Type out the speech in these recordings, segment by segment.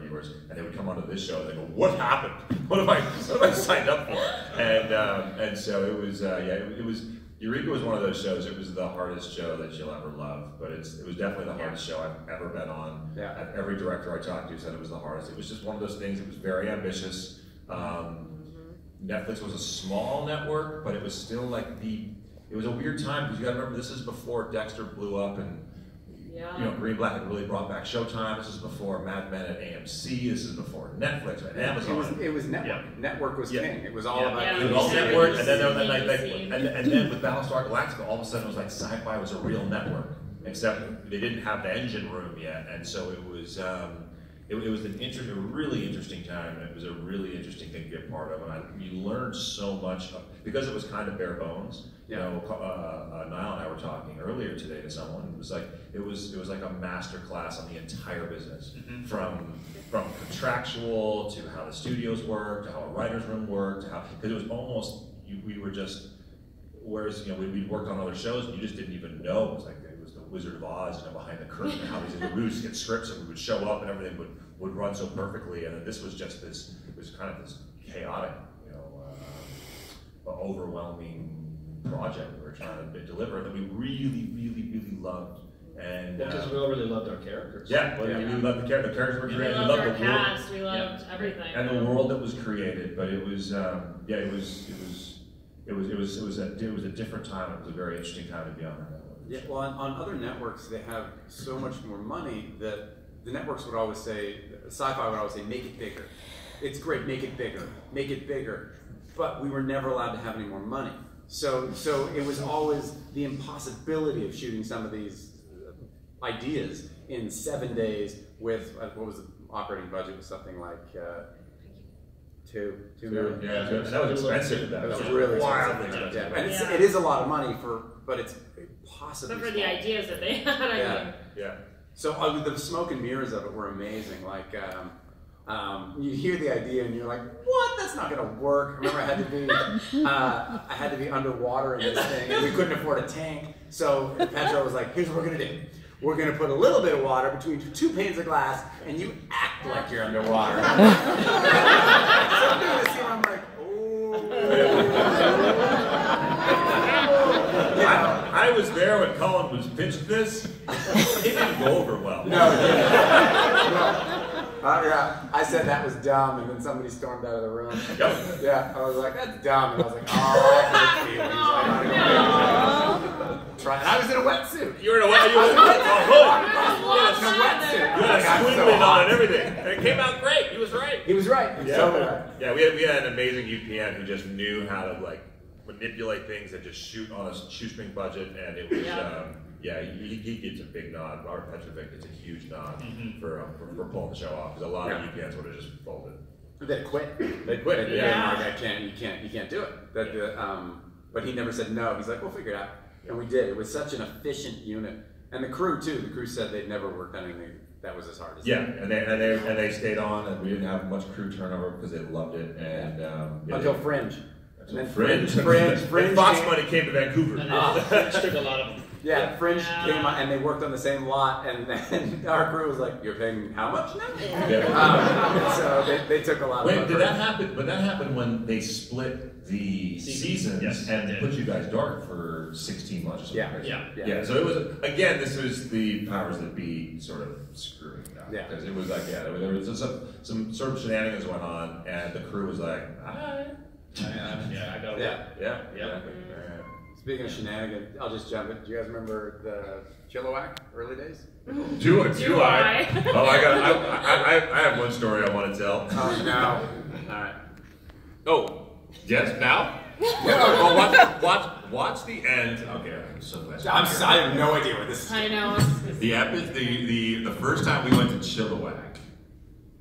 viewers, and they would come onto this show and they go, "What happened? What have I signed up for?" And so it was it was. Eureka was one of those shows. It was the hardest show that you'll ever love, but it was definitely the hardest show I've ever been on. Yeah. Every director I talked to said it was the hardest. It was just one of those things. It was very ambitious. Netflix was a small network, but it was still like it was a weird time because you got to remember this is before Dexter blew up and Green Black had really brought back Showtime. This is before Mad Men at AMC. This is before Netflix and Amazon. It was network. Yeah. Network was king. It was all about. It was all network, and then with Battlestar Galactica, all of a sudden it was like sci-fi was a real network, except they didn't have the engine room yet, and so it was. It was a really interesting time, and it was a really interesting thing to be a part of. And you learned so much because it was kind of bare bones. You know, Niall and I were talking earlier today to someone. It was like a master class on the entire business, from contractual to how the studios worked, to how a writer's room worked, because it was almost we were just. Whereas we'd worked on other shows and you just didn't even know. It was like it was the Wizard of Oz, behind the curtain, and how we would just get scripts and we would show up and everything would run so perfectly. And then this was just this. It was kind of this chaotic, overwhelming project we were trying to deliver that we really, really, really loved. And because we all really loved our characters. We loved the characters. The characters were created. We loved our cast. We loved everything. And the world that was created. But it was, It was a different time. It was a very interesting time to be on that network. Yeah, well, on other networks, they have so much more money that the networks would always say, Sci-Fi would always say, make it bigger. It's great, make it bigger, make it bigger. But we were never allowed to have any more money. So it was always the impossibility of shooting some of these ideas in 7 days with, what was the operating budget? Was something like, $2 million. Yeah, that was expensive. That was really expensive. Yeah. And it is a lot of money but it's possibly. But for the ideas that they had, I mean. Yeah. So the smoke and mirrors of it were amazing. Like, you hear the idea and you're like, "What? That's not going to work." I remember I had to be underwater in this thing, and we couldn't afford a tank. So Pedro was like, "Here's what we're going to do. We're going to put a little bit of water between 2 panes of glass, and you act like you're underwater." So I'm doing this scene, I'm like, I was there when Colin was pitched this. It didn't go over well. No. I said that was dumb, and then somebody stormed out of the room. Yep. Yeah, I was like, "That's dumb," and I was like, "Oh, I hate feelings." And I was in a wetsuit. You were in a wetsuit. You had a swim win on and everything. And it came out great. He was right. He was right. He was totally right. Yeah, we had an amazing UPN who just knew how to manipulate things and just shoot on a shoestring budget, and it was he gets a big nod. Robert Petrovic gets a huge nod for pulling the show off, because a lot of UPNs would have just folded. They quit. You can't do it. But he never said no. He's like, "We'll figure it out." And we did. It was such an efficient unit, and the crew too. The crew said they'd never worked on anything that was as hard as that. And they stayed on, and we didn't have much crew turnover because they loved it. And until Fringe. And then Fringe. Fox Money came to Vancouver. And Fringe took a lot of them. Yeah, Fringe came on, and they worked on the same lot, and then our crew was like, "You're paying how much now?" So they took a lot of. Wait, did that happen? But that happened when they split the seasons and put you guys dark for 16 months. Or something. Yeah. So it was this was the powers that be sort of screwing it up. Because it was like there was just some sort of shenanigans went on, and the crew was like, "All right." I got it. Yeah. Speaking of shenanigans, I'll just jump in. Do you guys remember the Chilliwack early days? Do I? Oh, I have one story I want to tell. Oh no! All right. Oh, yes. Now? Watch the end. Okay, I'm so glad. I have no idea what this is. I know. The first time we went to Chilliwack,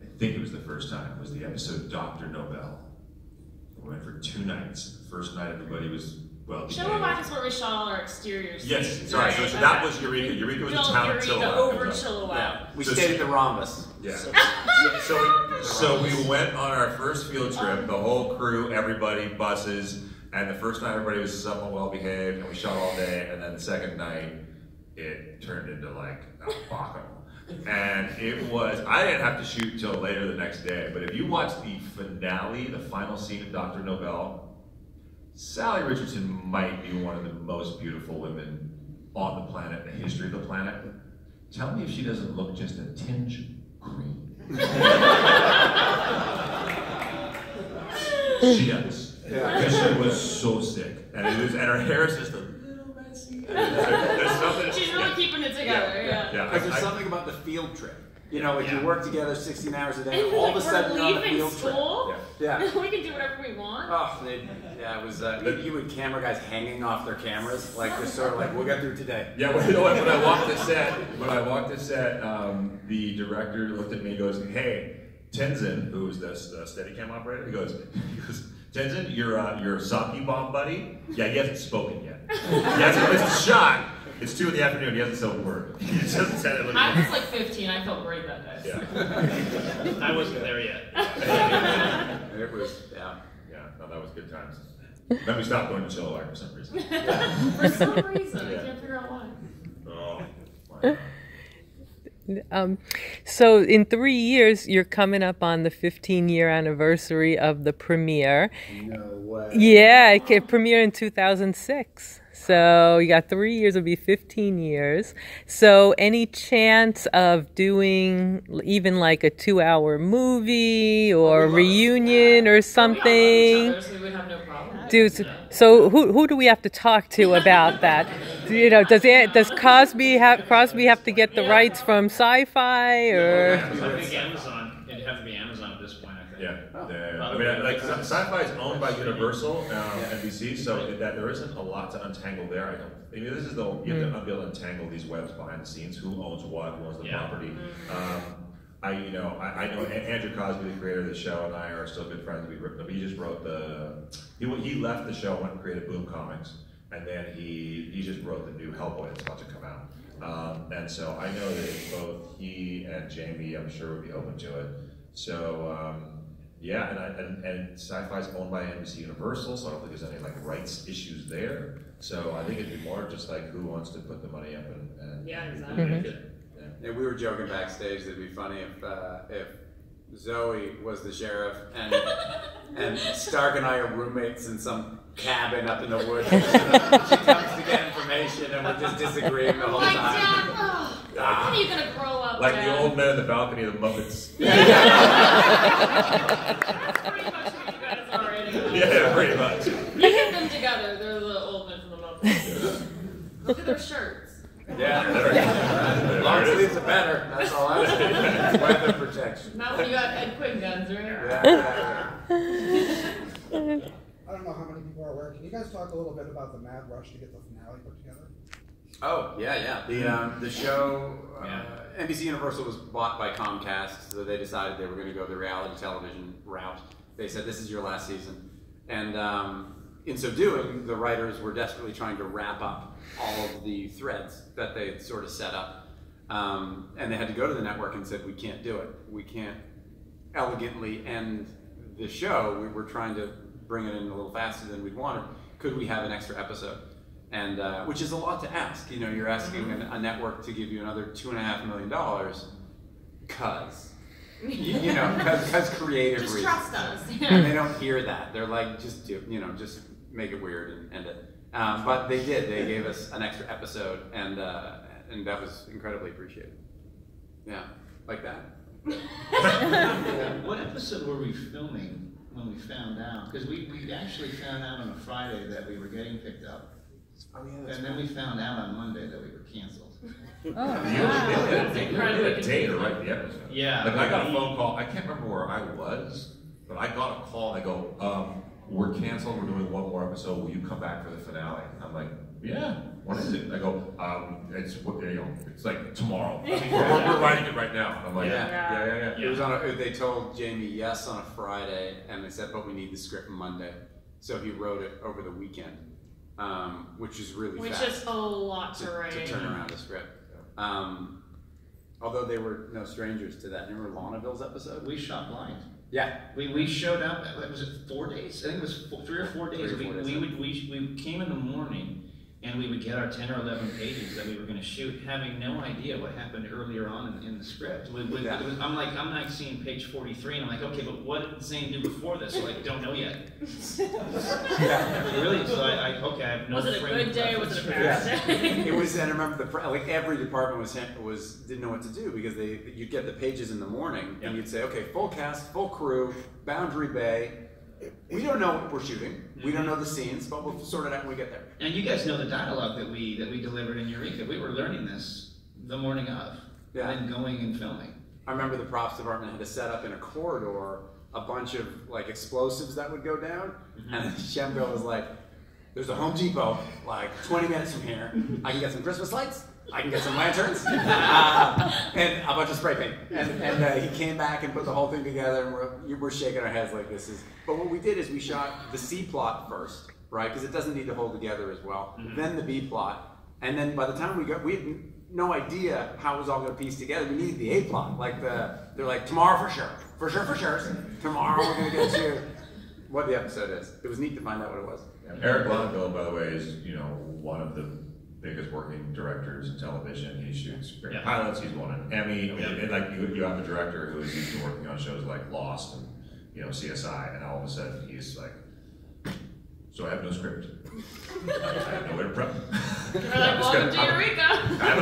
I think it was the first time, was the episode Dr. Nobel. We went for 2 nights. The first night, everybody was Chilliwack is where we shot all our exterior scenes. Yes, sorry. So that was Eureka. Eureka was the town of Chilliwack. Over Chilliwack. Yeah. We stayed at the Rhombus. Yeah. So we went on our first field trip. The whole crew, everybody, buses, and the first night everybody was somewhat well behaved, and we shot all day. And then the second night, it turned into like a Baco. And it was, I didn't have to shoot till later the next day, but if you watch the finale, the final scene of Dr. Nobel, Sally Richardson might be one of the most beautiful women on the planet, in the history of the planet. Tell me if she doesn't look just a tinge green. She does. Yeah. She was so sick. And her hair is just a little messy. There's something. She's really keeping it together, yeah. Because there's something about the field trip. You know, like you work together 16 hours a day, and all of a sudden you're on the field school? trip. Yeah. We can do whatever we want. Oh, it was, you would camera guys hanging off their cameras, like just sort of like, we'll get through today. Yeah, well, you know what, when I walked the set, the director looked at me and goes, hey, Tenzin, who's the Steadicam operator, he goes, Tenzin, your sake bomb buddy? Yeah, he hasn't spoken yet. He hasn't, it's a shot. It's 2 in the afternoon, he hasn't said a word. He just hasn't said it. I was like 15, I felt great that day. Yeah. I wasn't there yet. It was, yeah, no, that was good times. Then we stopped going to Chilliwack for some reason. For some reason, I can't figure out why. Oh, my God. So in 3 years, you're coming up on the 15-year anniversary of the premiere. No way. Yeah, it premiered in 2006. So you got 3 years, it'll be 15 years. So any chance of doing even like a 2-hour movie or reunion or something? So we would have no problem. Dude, so who do we have to talk to about that? You know, does Crosby have to get the rights from Sci-Fi or? I think Amazon. It'd have to be Amazon at this point. I think. Yeah. I mean, like Sci-Fi is owned by Universal, NBC, so that there isn't a lot to untangle there. I mean, this is you have to be able to untangle these webs behind the scenes. Who owns what? Who owns the property? I know Andrew Cosby, the creator of the show, and I are still good friends. He just wrote he left the show, went and created Boom Comics, and then he just wrote the new Hellboy that's about to come out. And so I know that both he and Jamie, I'm sure, would be open to it. So yeah, and Sci-Fi is owned by NBC Universal, so I don't think there's any like rights issues there. So I think it'd be more just like who wants to put the money up and yeah, exactly. make it. And we were joking backstage that it'd be funny if Zoe was the sheriff and Stark and I are roommates in some cabin up in the woods. She comes to get information and we're just disagreeing the whole time. Dad, when are you gonna grow up? Like Dad? the old man in the balcony of the Muppets. That's pretty much what you guys are right now. Yeah, pretty much. You get them together, they're the old men from the Muppets. Look at their shirts. Yeah, long sleeves are better. That's all I'm saying. Weather protection. Not when you got Ed Quinn guns, right? Yeah. I don't know how many people are aware. Can you guys talk a little bit about the mad rush to get the finale put together? Oh yeah. The show NBC Universal was bought by Comcast, so they decided they were going to go the reality television route. They said this is your last season, and in so doing, the writers were desperately trying to wrap up all of the threads that they had sort of set up, and they had to go to the network and said, we can't do it. We can't elegantly end the show. We were trying to bring it in a little faster than we'd wanted. Could we have an extra episode? And which is a lot to ask. You know, you're asking a network to give you another $2.5 million, cause creative Just reasons. trust us. And they don't hear that. They're like, just make it weird and end it. But they did. They gave us an extra episode, and that was incredibly appreciated. Yeah, like that. What episode were we filming when we found out? Because we actually found out on a Friday that we were getting picked up. Oh, yeah, And then we found out on Monday that we were canceled. You had a date to write the episode. Yeah. Like I got a phone call. I can't remember where I was, but I got a call. And they go, "We're canceled. We're doing one more episode. Will you come back for the finale?" I'm like, "Yeah. What is it?" I go, "It's like tomorrow. I mean, we're writing it right now." I'm like, "Yeah." It was they told Jamie yes on a Friday, and they said, "But we need the script Monday." So he wrote it over the weekend, which is really fast. Which is a lot to write. To turn around a script. Although they were no strangers to that. Remember Launaville's episode? We shot blind. Yeah. We showed up. Was it 4 days? I think it was 3 or 4 days. 3 or 4 days. We came in the morning, and we would get our 10 or 11 pages that we were going to shoot, having no idea what happened earlier on in the script. I'm like seeing page 43, and I'm like, okay, but what did Zane do before this? So I don't know yet. Really? So I have no. Was it a good day or was it a bad day? It was, and I remember like every department didn't know what to do because you'd get the pages in the morning, and you'd say, okay, full cast, full crew, Boundary Bay. We don't know what we're shooting. We don't know the scenes, but we'll sort it out when we get there. And you guys know the dialogue that we delivered in Eureka. We were learning this the morning of, and then going and filming. I remember the props department had to set up in a corridor a bunch of like explosives that would go down, and Shemgo was like, "There's a Home Depot like 20 minutes from here. I can get some Christmas lights. I can get some lanterns and a bunch of spray paint." And he came back and put the whole thing together, and we're shaking our heads like this is. But what we did is we shot the C plot first, right? Because it doesn't need to hold together as well. Then the B plot, and then by the time we had no idea how it was all going to piece together. We needed the A plot. Like they're like, tomorrow for sure. Tomorrow we're going to get you what the episode is. It was neat to find out what it was. Eric Blanco, by the way, is one of the biggest working directors in television. He shoots great pilots. He's won an Emmy. I mean, and like you have a director who is used to working on shows like Lost and CSI, and all of a sudden he's like, "So I have no script. I have nowhere to prep. Welcome to Eureka. I have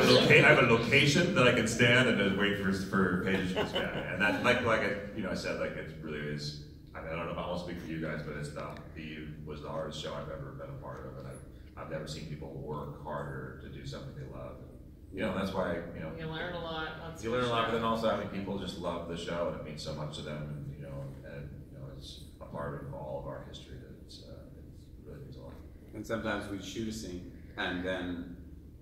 a location that I can stand and just wait for pages to scan." And that, like I said, like it really is. I mean, I don't know if I won't speak for you guys, but it was the hardest show I've ever been a part of, and I've never seen people work harder to do something they love. And that's why you learn a lot. You learn a lot, but then also I mean people just love the show, and it means so much to them, and it's a part of all of our history that it really means a lot. And sometimes we'd shoot a scene, and then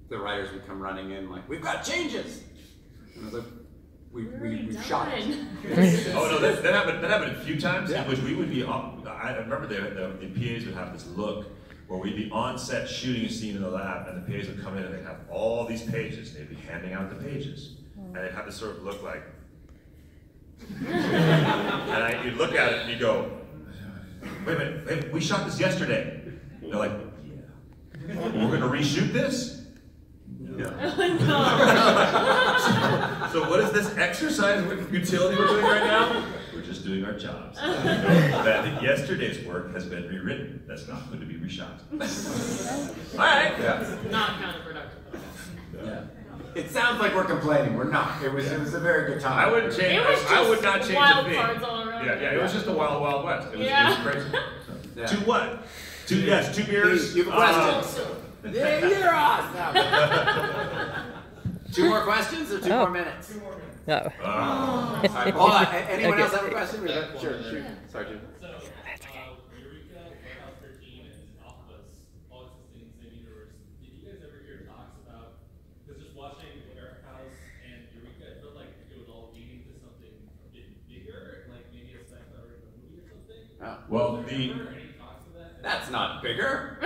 the writers would come running in like, "We've got changes," and I was like, "We've shot it." Oh no, that happened a few times in which we would be on. I remember the PAs would have this look where we'd be on set shooting a scene in the lab, and the PAs would come in and they'd have all these pages, and they'd be handing out the pages, and they'd have this sort of look like, and you'd look at it and you go, wait a minute, we shot this yesterday. And they're like, yeah. We're gonna reshoot this? No. So what is this exercise with futility we're doing right now? We're just doing our jobs. That yesterday's work has been rewritten. That's not going to be reshot. All right. Yeah. Not counterproductive. Yeah. It sounds like we're complaining. We're not. It was a very good time. I wouldn't change. I would not change wild a thing. cards all around. Yeah. It was just a wild, wild west. It was crazy. Yeah. To what? Two beers. You have a question? Yeah, you're awesome. 2 more questions or 2 more minutes? 2 more minutes. No. Right, hold on. Anyone else have a question? Sure. Sorry, Jim. So, Eureka, Warehouse 13, and Alphabas all existing in the same universe. Did you guys ever hear talks about, because just watching Warehouse and Eureka, it felt like it was all leading to something a bit bigger, like maybe a sci-fi original movie or something? Well, any talks of that? That's not bigger.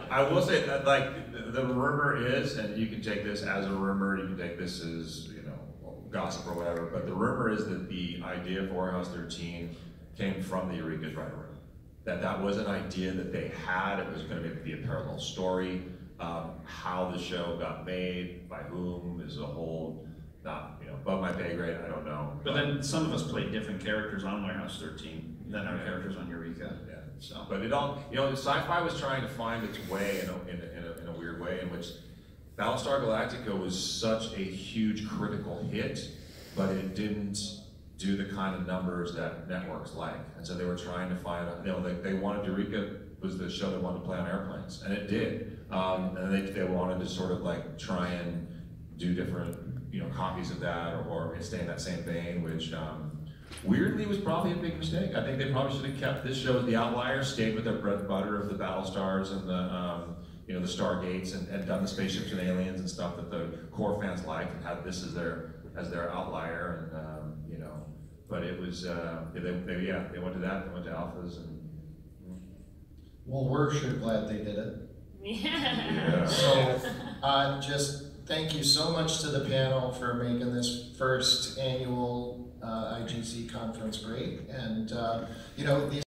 I will say that, like, the rumor is, and you can take this as a rumor, you can take this as, gossip or whatever, but the rumor is that the idea for Warehouse 13 came from the Eureka's writer room. That was an idea that they had. It was going to be a parallel story. How the show got made, by whom, is a whole, not, above my pay grade, I don't know. But then some of us played different characters on Warehouse 13 than our characters on Eureka. Yeah. So, but it all, sci-fi was trying to find its way in a weird way, in which Battlestar Galactica was such a huge critical hit, but it didn't do the kind of numbers that networks like. And so they were trying to find, they wanted, Eureka was the show they wanted to play on airplanes, and it did. And they wanted to sort of like try and do different, copies of that, or stay in that same vein, which weirdly was probably a big mistake. I think they probably should have kept this show as the outlier, stayed with their bread and butter of the Battlestars and the the Stargates, and done the spaceships and aliens and stuff that the core fans liked, and had this as their outlier, and but it was they went to that, they went to Alphas, and well, we're sure glad they did it. Yeah. So just thank you so much to the panel for making this first annual IGC conference great, and these